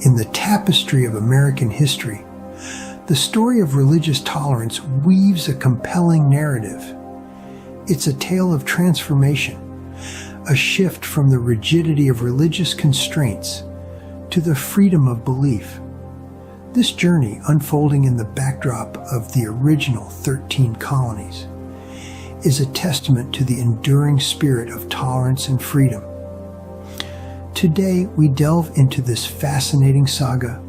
In the tapestry of American history, the story of religious tolerance weaves a compelling narrative. It's a tale of transformation, a shift from the rigidity of religious constraints to the freedom of belief. This journey, unfolding in the backdrop of the original 13 colonies, is a testament to the enduring spirit of tolerance and freedom. Today, we delve into this fascinating saga,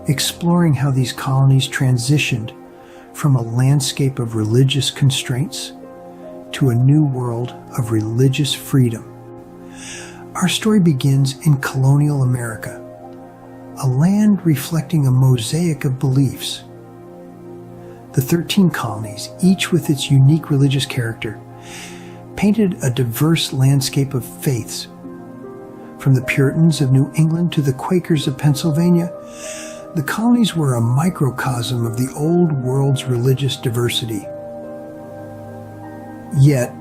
exploring how these colonies transitioned from a landscape of religious constraints to a new world of religious freedom. Our story begins in colonial America, a land reflecting a mosaic of beliefs. The 13 colonies, each with its unique religious character, painted a diverse landscape of faiths. From the Puritans of New England to the Quakers of Pennsylvania, the colonies were a microcosm of the old world's religious diversity. Yet,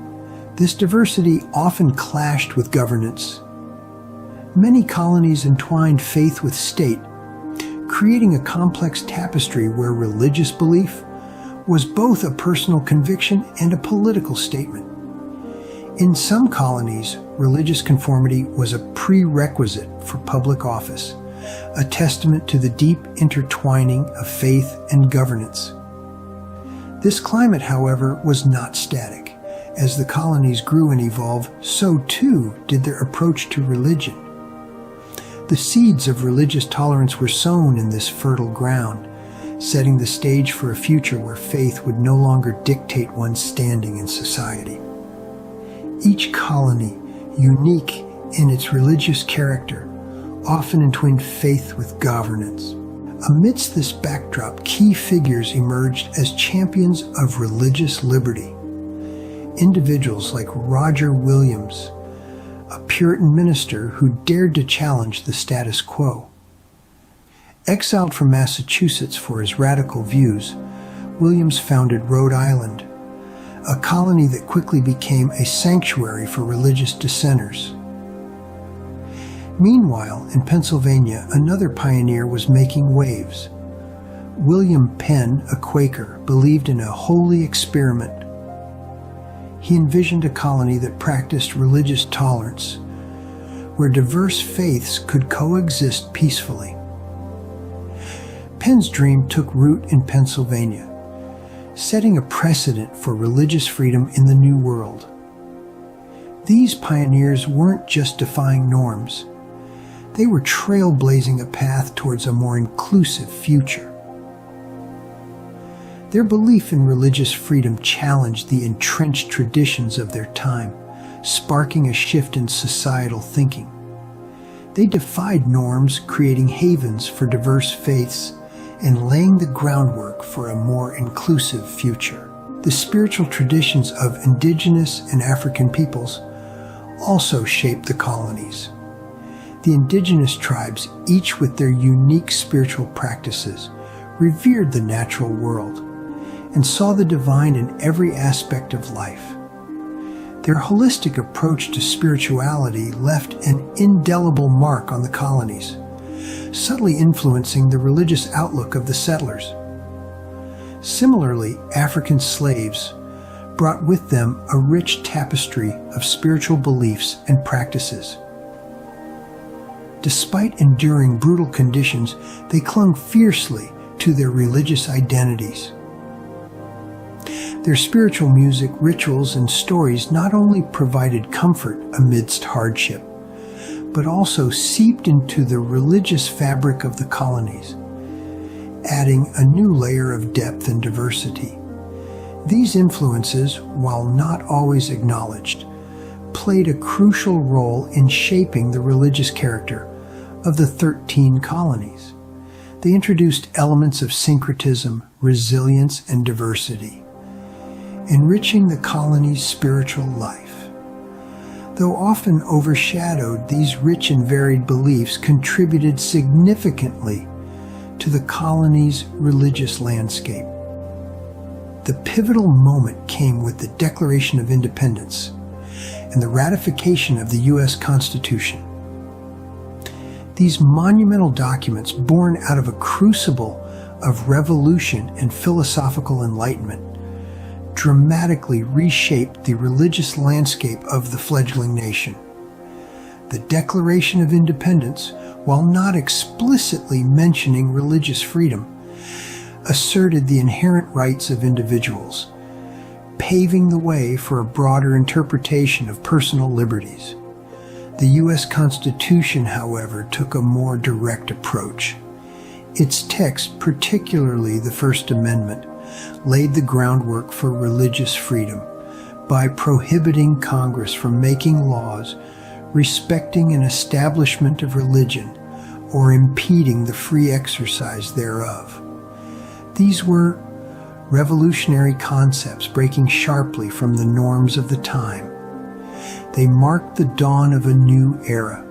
this diversity often clashed with governance. Many colonies entwined faith with state, creating a complex tapestry where religious belief was both a personal conviction and a political statement. In some colonies, religious conformity was a prerequisite for public office, a testament to the deep intertwining of faith and governance. This climate, however, was not static. As the colonies grew and evolved, so too did their approach to religion. The seeds of religious tolerance were sown in this fertile ground, setting the stage for a future where faith would no longer dictate one's standing in society. Each colony, unique in its religious character, often entwined faith with governance. Amidst this backdrop, key figures emerged as champions of religious liberty. Individuals like Roger Williams, a Puritan minister who dared to challenge the status quo. Exiled from Massachusetts for his radical views, Williams founded Rhode Island, a colony that quickly became a sanctuary for religious dissenters. Meanwhile, in Pennsylvania, another pioneer was making waves. William Penn, a Quaker, believed in a holy experiment. He envisioned a colony that practiced religious tolerance, where diverse faiths could coexist peacefully. Penn's dream took root in Pennsylvania, setting a precedent for religious freedom in the New World. These pioneers weren't just defying norms. They were trailblazing a path towards a more inclusive future. Their belief in religious freedom challenged the entrenched traditions of their time, sparking a shift in societal thinking. They defied norms, creating havens for diverse faiths and laying the groundwork for a more inclusive future. The spiritual traditions of Indigenous and African peoples also shaped the colonies. The indigenous tribes, each with their unique spiritual practices, revered the natural world and saw the divine in every aspect of life. Their holistic approach to spirituality left an indelible mark on the colonies, subtly influencing the religious outlook of the settlers. Similarly, African slaves brought with them a rich tapestry of spiritual beliefs and practices. Despite enduring brutal conditions, they clung fiercely to their religious identities. Their spiritual music, rituals, and stories not only provided comfort amidst hardship, but also seeped into the religious fabric of the colonies, adding a new layer of depth and diversity. These influences, while not always acknowledged, played a crucial role in shaping the religious character of the 13 colonies. They introduced elements of syncretism, resilience, and diversity, enriching the colony's spiritual life. Though often overshadowed, these rich and varied beliefs contributed significantly to the colony's religious landscape. The pivotal moment came with the Declaration of Independence and the ratification of the U.S. Constitution. These monumental documents, born out of a crucible of revolution and philosophical enlightenment, dramatically reshaped the religious landscape of the fledgling nation. The Declaration of Independence, while not explicitly mentioning religious freedom, asserted the inherent rights of individuals, paving the way for a broader interpretation of personal liberties. The U.S. Constitution, however, took a more direct approach. Its text, particularly the First Amendment, laid the groundwork for religious freedom by prohibiting Congress from making laws respecting an establishment of religion or impeding the free exercise thereof. These were revolutionary concepts breaking sharply from the norms of the time. They marked the dawn of a new era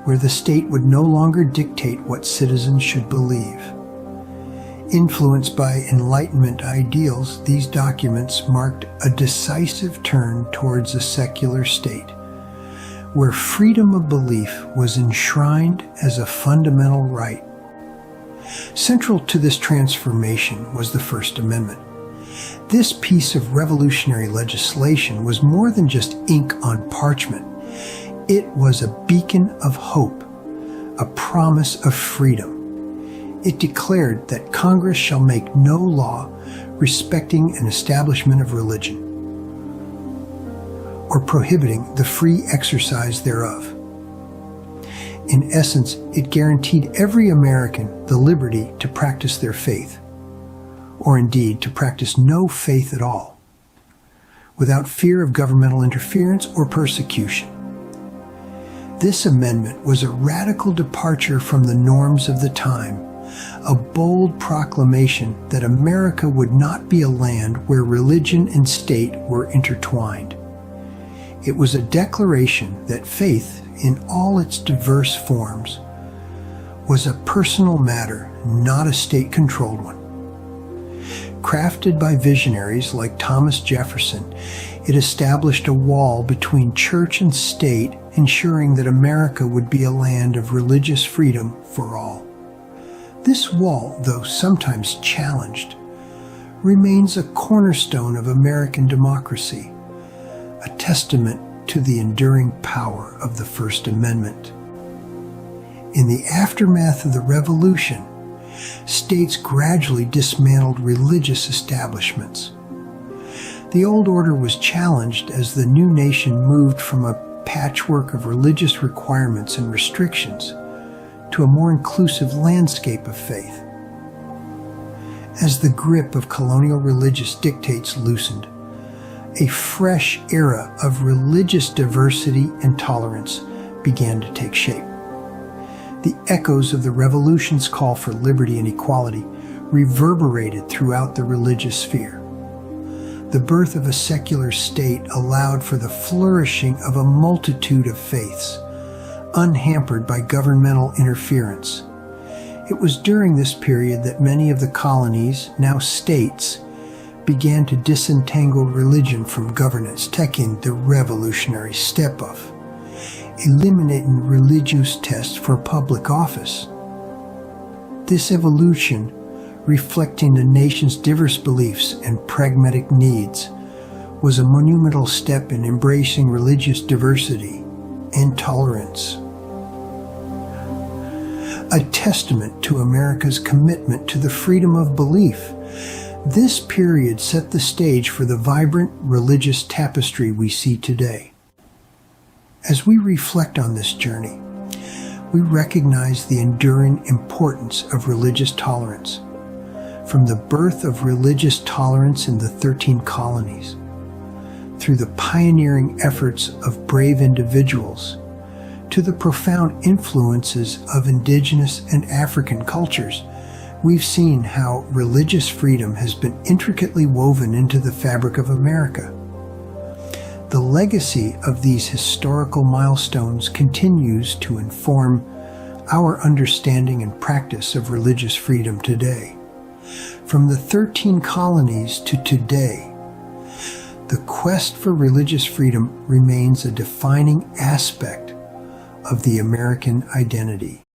where the state would no longer dictate what citizens should believe. Influenced by Enlightenment ideals, these documents marked a decisive turn towards a secular state, where freedom of belief was enshrined as a fundamental right. Central to this transformation was the First Amendment. This piece of revolutionary legislation was more than just ink on parchment. It was a beacon of hope, a promise of freedom. It declared that Congress shall make no law respecting an establishment of religion or prohibiting the free exercise thereof. In essence, it guaranteed every American the liberty to practice their faith, or indeed to practice no faith at all, without fear of governmental interference or persecution. This amendment was a radical departure from the norms of the time, a bold proclamation that America would not be a land where religion and state were intertwined. It was a declaration that faith, in all its diverse forms, was a personal matter, not a state-controlled one. Crafted by visionaries like Thomas Jefferson, it established a wall between church and state, ensuring that America would be a land of religious freedom for all. This wall, though sometimes challenged, remains a cornerstone of American democracy, a testament to the enduring power of the First Amendment. In the aftermath of the Revolution, states gradually dismantled religious establishments. The old order was challenged as the new nation moved from a patchwork of religious requirements and restrictions to a more inclusive landscape of faith. As the grip of colonial religious dictates loosened, a fresh era of religious diversity and tolerance began to take shape. The echoes of the Revolution's call for liberty and equality reverberated throughout the religious sphere. The birth of a secular state allowed for the flourishing of a multitude of faiths, unhampered by governmental interference. It was during this period that many of the colonies, now states, began to disentangle religion from governance, taking the revolutionary step of eliminating religious tests for public office. This evolution, reflecting the nation's diverse beliefs and pragmatic needs, was a monumental step in embracing religious diversity and tolerance. A testament to America's commitment to the freedom of belief, this period set the stage for the vibrant religious tapestry we see today. As we reflect on this journey, we recognize the enduring importance of religious tolerance, from the birth of religious tolerance in the 13 colonies, through the pioneering efforts of brave individuals, to the profound influences of Indigenous and African cultures. We've seen how religious freedom has been intricately woven into the fabric of America. The legacy of these historical milestones continues to inform our understanding and practice of religious freedom today. From the 13 colonies to today, the quest for religious freedom remains a defining aspect of the American identity.